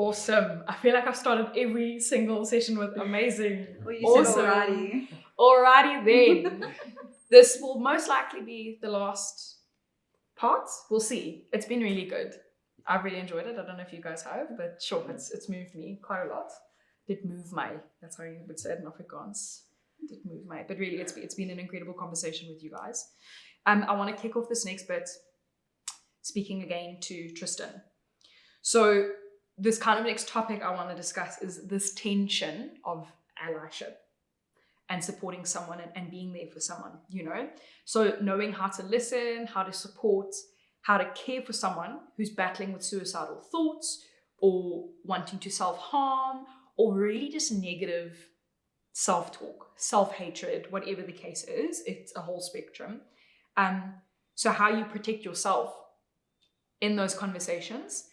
Awesome. I feel like I've started every single session with amazing. Well, you awesome. said alrighty. Alrighty then. This will most likely be the last part. We'll see. It's been really good. I've really enjoyed it. I don't know if you guys have, but sure, it's moved me quite a lot. Did move my, that's how you would say it in Afrikaans. Did move my, but really it's been an incredible conversation with you guys. I want to kick off this next bit speaking again to Tristan. So this kind of next topic I want to discuss is this tension of allyship and supporting someone and being there for someone, you know? So knowing how to listen, how to support, how to care for someone who's battling with suicidal thoughts or wanting to self-harm or really just negative self-talk, self-hatred, whatever the case is. It's a whole spectrum. So how you protect yourself in those conversations,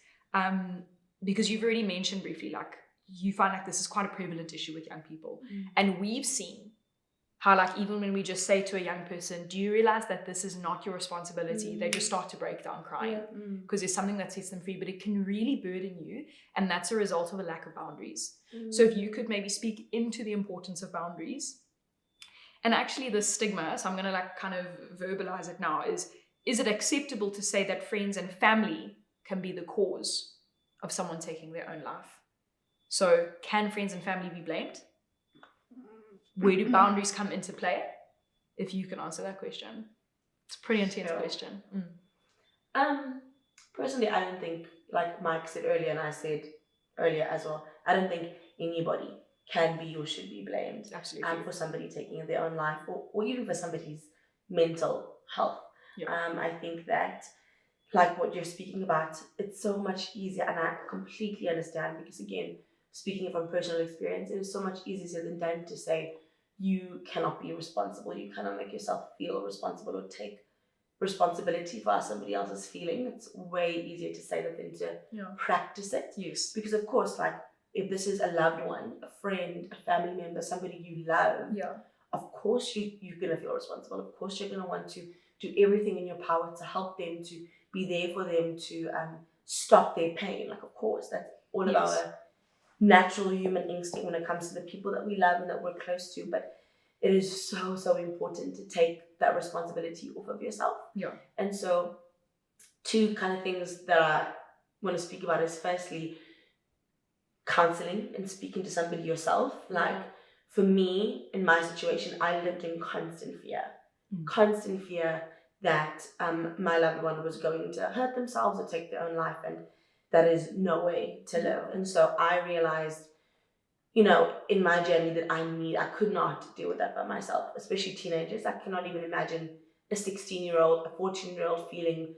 because you've already mentioned briefly, like you find like this is quite a prevalent issue with young people. And we've seen how like even when we just say to a young person, do you realize that this is not your responsibility? They just start to break down crying because there's something that sets them free, but it can really burden you. And that's a result of a lack of boundaries. So if you could maybe speak into the importance of boundaries and actually the stigma, so I'm going to like kind of verbalize it now, is it acceptable to say that friends and family can be the cause of someone taking their own life? So can friends and family be blamed? Where do boundaries come into play? If you can answer that question. It's a pretty intense question. Personally, I don't think, like Mike said earlier and I said earlier as well, I don't think anybody can be or should be blamed. Absolutely. For somebody taking their own life or even for somebody's mental health. I think that, like what you're speaking about, it's so much easier, and I completely understand, because again, speaking from personal experience, it is so much easier than done to say you cannot be responsible, you cannot make yourself feel responsible or take responsibility for how somebody else is feeling. It's way easier to say that than to practice it. Yes. Because of course, like if this is a loved one, a friend, a family member, somebody you love, of course you're going to feel responsible. Of course you're going to want to do everything in your power to help them, to be there for them, to stop their pain. Like, of course, that's all of our natural human instinct when it comes to the people that we love and that we're close to. But it is so important to take that responsibility off of yourself. And so two kind of things that I want to speak about is firstly counseling and speaking to somebody yourself. Like for me, in my situation, I lived in constant fear that my loved one was going to hurt themselves or take their own life, and that is no way to live. And so I realized, you know, in my journey that I could not deal with that by myself, especially teenagers. I cannot even imagine a 16-year-old, a 14-year-old feeling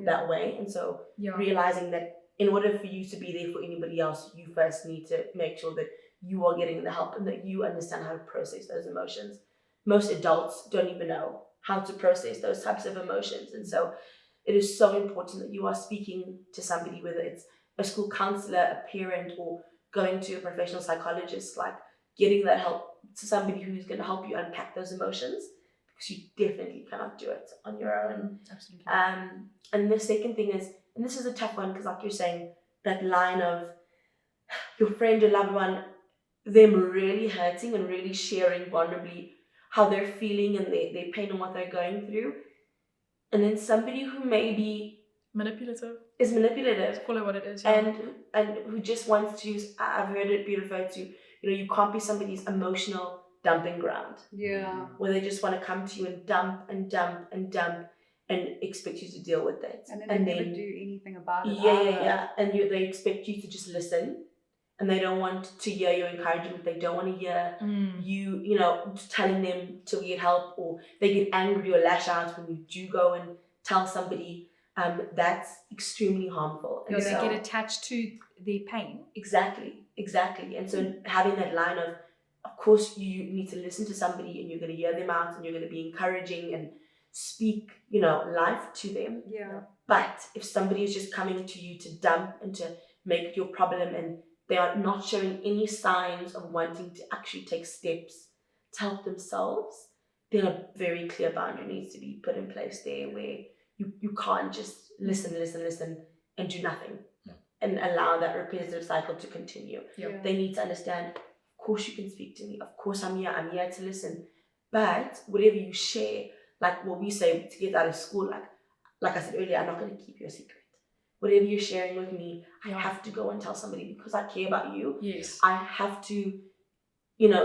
that way. And so realizing that in order for you to be there for anybody else, you first need to make sure that you are getting the help and that you understand how to process those emotions. Most adults don't even know how to process those types of emotions. And so it is so important that you are speaking to somebody, whether it's a school counselor, a parent, or going to a professional psychologist, like getting that help to somebody who's going to help you unpack those emotions, because you definitely cannot do it on your own. Absolutely. And the second thing is, and this is a tough one, because like you're saying, that line of your friend, your loved one, them really hurting and really sharing vulnerably how they're feeling and their pain and what they're going through. And then somebody who maybe is manipulative. Call it what it is. And who just wants to use, I've heard it be referred to, you know, you can't be somebody's emotional dumping ground. Where they just want to come to you and dump and dump and dump and expect you to deal with it. And then they never do anything about it. And they expect you to just listen. And they don't want to hear your encouragement. They don't want to hear you know, telling them to get help, or they get angry or lash out when you do go and tell somebody. That's extremely harmful. And they get attached to their pain. Exactly. And so having that line of course you need to listen to somebody and you're going to hear them out and you're going to be encouraging and speak, you know, life to them. But if somebody is just coming to you to dump and to make your problem, and they are not showing any signs of wanting to actually take steps to help themselves, then a very clear boundary needs to be put in place there, where you can't just listen and do nothing. and allow that repetitive cycle to continue. Yeah. They need to understand, of course you can speak to me, of course I'm here to listen. But whatever you share, like what we say to get out of school, like I said earlier, I'm not going to keep you a secret. Whatever you're sharing with me, I have to go and tell somebody because I care about you. Yes. I have to,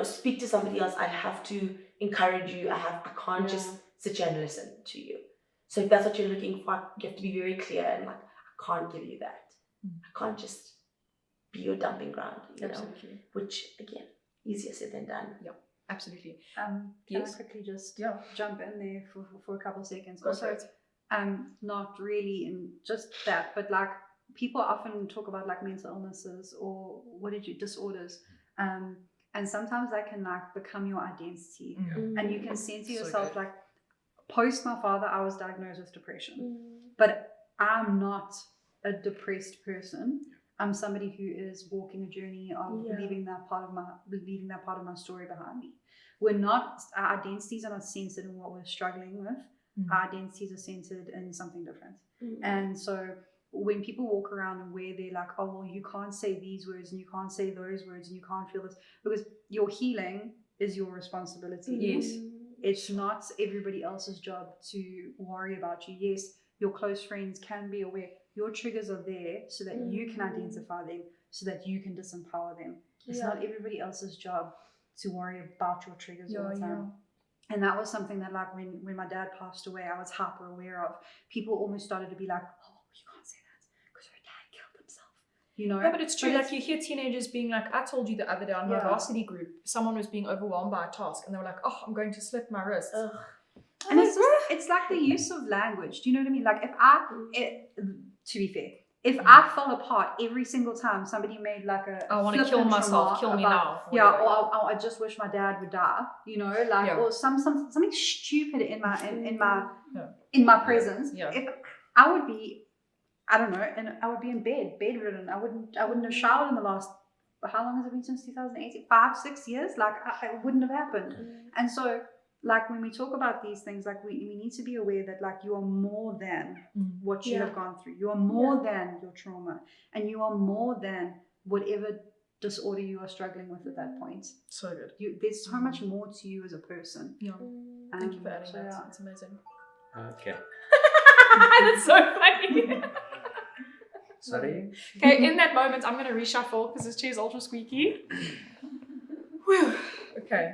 speak to somebody else. I have to encourage you. I can't just sit here and listen to you. So if that's what you're looking for, you have to be very clear and like, I can't give you that. I can't just be your dumping ground, Absolutely. Which again, easier said than done. Yeah, absolutely. Can Yes. I quickly just jump in there for a couple of seconds? Go for it. Not really in just that, but like people often talk about like mental illnesses or disorders, and sometimes that can like become your identity, and you can center yourself like. Post my father, I was diagnosed with depression, but I'm not a depressed person. I'm somebody who is walking a journey of leaving that part of my story behind me. Our identities are not centered in what we're struggling with. Our identities are centered in something different. And so when people walk around and where they're like, oh, well, you can't say these words and you can't say those words and you can't feel this, because your healing is your responsibility. Yes. It's not everybody else's job to worry about you. Yes, your close friends can be aware. Your triggers are there so that you can identify them, so that you can disempower them. It's not everybody else's job to worry about your triggers all the time. And that was something that like when my dad passed away, I was hyper aware of. People almost started to be like, oh, you can't say that because your dad killed himself. Yeah, but it's true. Like you hear teenagers being like, I told you the other day on my varsity group, someone was being overwhelmed by a task and they were like, oh, I'm going to slit my wrist. And it's like the use of language. Do you know what I mean? Like to be fair, if I fell apart every single time somebody made like I want to kill myself, kill me now. Yeah, or I just wish my dad would die, or something stupid in my presence. Yeah. If I would be, I don't know, and I would be in bedridden. I wouldn't have showered in the last, how long has it been since 2018? 5-6 years? Like it wouldn't have happened. And so like when we talk about these things, like we need to be aware that like you are more than what you have gone through. You are more than your trauma, and you are more than whatever disorder you are struggling with at that point. So good. There's so much more to you as a person. Yeah. Thank you for adding that. It's amazing. Okay. That's so funny. Sorry. Okay, in that moment, I'm going to reshuffle because this chair is ultra squeaky. Whew. Okay.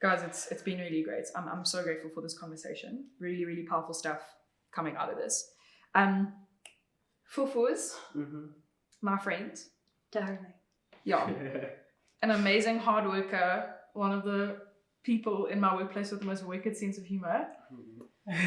Guys, it's been really great. I'm so grateful for this conversation. Really, really powerful stuff coming out of this. Fufus, my friend. Darling. Yeah. An amazing hard worker, one of the people in my workplace with the most wicked sense of humor.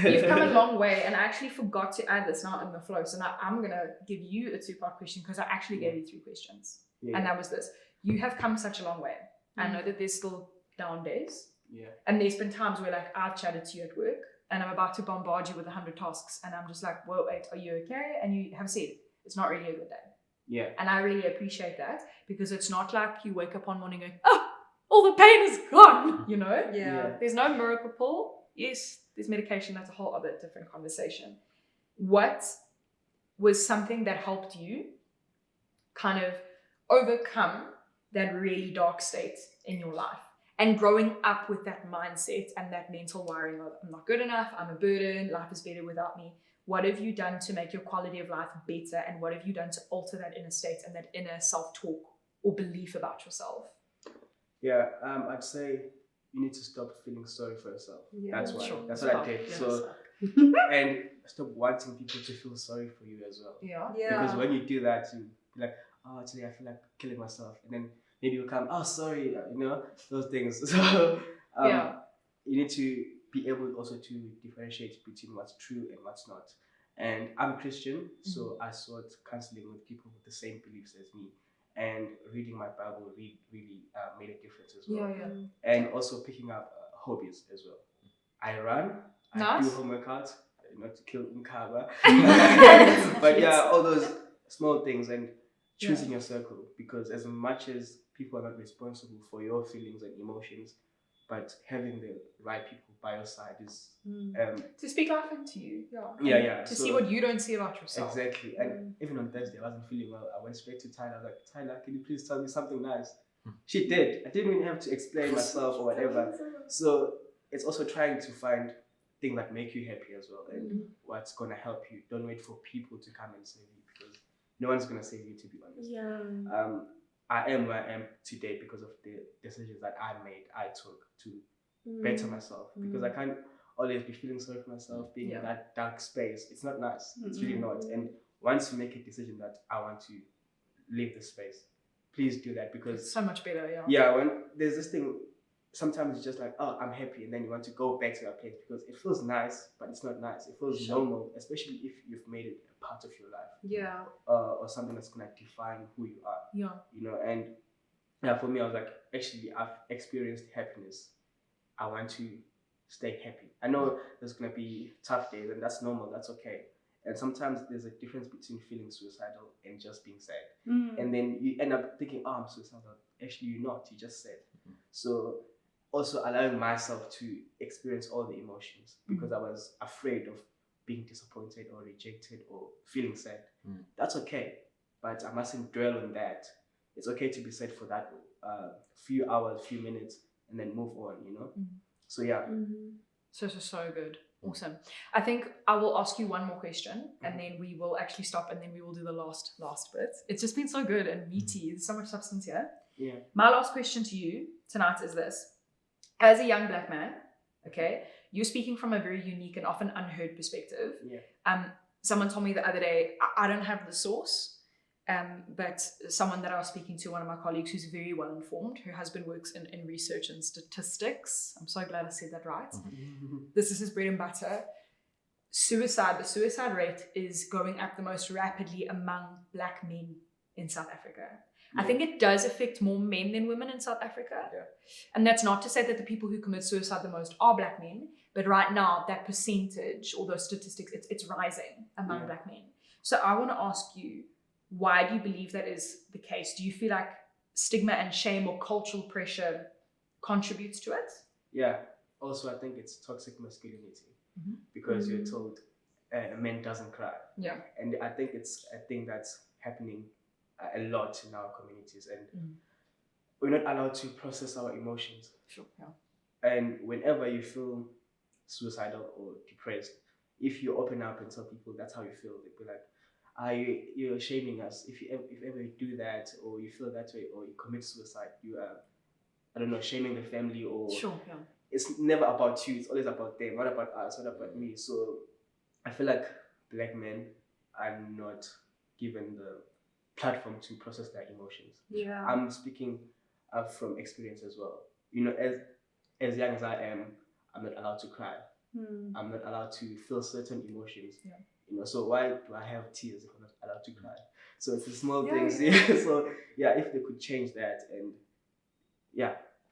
You've come a long way, and I actually forgot to add this now in the flow. So now I'm going to give you a 2-part question because I actually gave you 3 questions. Yeah. And that was this. You have come such a long way. I know that there's still down days. Yeah. And there's been times where like I've chatted to you at work and I'm about to bombard you with 100 tasks and I'm just like, whoa, wait, are you okay? And you have said, it's not really a good day. Yeah. And I really appreciate that because it's not like you wake up one morning going, oh, all the pain is gone, Yeah. There's no miracle pill. Yes, there's medication. That's a whole other different conversation. What was something that helped you kind of overcome that really dark state in your life? And growing up with that mindset and that mental wiring of I'm not good enough, I'm a burden, life is better without me. What have you done to make your quality of life better? And what have you done to alter that inner state and that inner self-talk or belief about yourself? Yeah, I'd say you need to stop feeling sorry for yourself. Yeah. That's why. Sure. That's what I did. Yes. So, and stop wanting people to feel sorry for you as well. Yeah. Because when you do that, you be like, oh, today I feel like killing myself, and then maybe you'll come, oh, sorry, those things. So you need to be able also to differentiate between what's true and what's not. And I'm a Christian, so I sought counseling with people with the same beliefs as me. And reading my Bible really made a difference as well. Yeah. And also picking up hobbies as well. I run, I do home workouts, not to kill Nkaba. But yeah, all those small things and choosing your circle. Because as much as people are not responsible for your feelings and emotions, but having the right people by your side is To speak life into you. yeah. To So see what you don't see about yourself. exactly. And even on Thursday, I wasn't feeling well. I went straight to Tyler. I was like, Tyler, can you please tell me something nice? She did. I didn't even have to explain myself or whatever. So it's also trying to find things that make you happy as well, and what's gonna help you. Don't wait for people to come and save you, because no one's gonna save you, to be honest. Yeah. I am where I am today because of the decisions that I took to better myself, because I can't always be feeling sorry for myself, being in that dark space. It's not nice. It's really not. And once you make a decision that I want to leave this space, please do that, because It's so much better, when there's this thing, sometimes it's just like, oh, I'm happy, and then you want to go back to that place because it feels nice, but it's not nice. It feels normal, especially if you've made it a part of your life, or something that's gonna define who you are. And for me, I was like, actually, I've experienced happiness. I want to stay happy. I know there's gonna be tough days, and that's normal. That's okay. And sometimes there's a difference between feeling suicidal and just being sad. And then you end up thinking, oh, I'm suicidal. Actually, you're not. You just said. So also allowing myself to experience all the emotions, because I was afraid of being disappointed or rejected or feeling sad. That's okay. But I mustn't dwell on that. It's okay to be sad for that few hours, few minutes, and then move on, So yeah. So good. Awesome. I think I will ask you one more question, and then we will actually stop, and then we will do the last bit. It's just been so good and meaty. There's so much substance here. Yeah. My last question to you tonight is this. As a young Black man, okay, you're speaking from a very unique and often unheard perspective. Yeah. Someone told me the other day, I don't have the source, but someone that I was speaking to, one of my colleagues who's very well informed, her husband works in research and statistics. I'm so glad I said that right. This is his bread and butter. The suicide rate is going up the most rapidly among Black men in South Africa. I think it does affect more men than women in South Africa. And that's not to say that the people who commit suicide the most are Black men, but right now that percentage or those statistics, it's rising among Black men. So I want to ask you, why do you believe that is the case? Do you feel like stigma and shame or cultural pressure contributes to it? Yeah. Also, I think it's toxic masculinity, because you're told a man doesn't cry. Yeah. And I think it's a thing that's happening a lot in our communities, and we're not allowed to process our emotions. Sure. Yeah. And whenever you feel suicidal or depressed, if you open up and tell people that's how you feel, they'll be like, you're shaming us. If ever you do that, or you feel that way, or you commit suicide, you are, I don't know, shaming the family, or it's never about you. It's always about them. What about us? What about me? So I feel like Black men are not given the platform to process their emotions. Yeah. I'm speaking from experience as well. As young as I am, I'm not allowed to cry. I'm not allowed to feel certain emotions. So why do I have tears if I'm not allowed to cry? So it's the small things. So if they could change that, and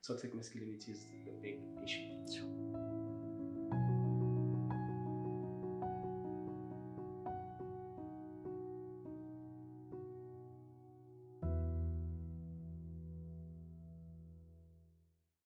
toxic masculinity is the big issue.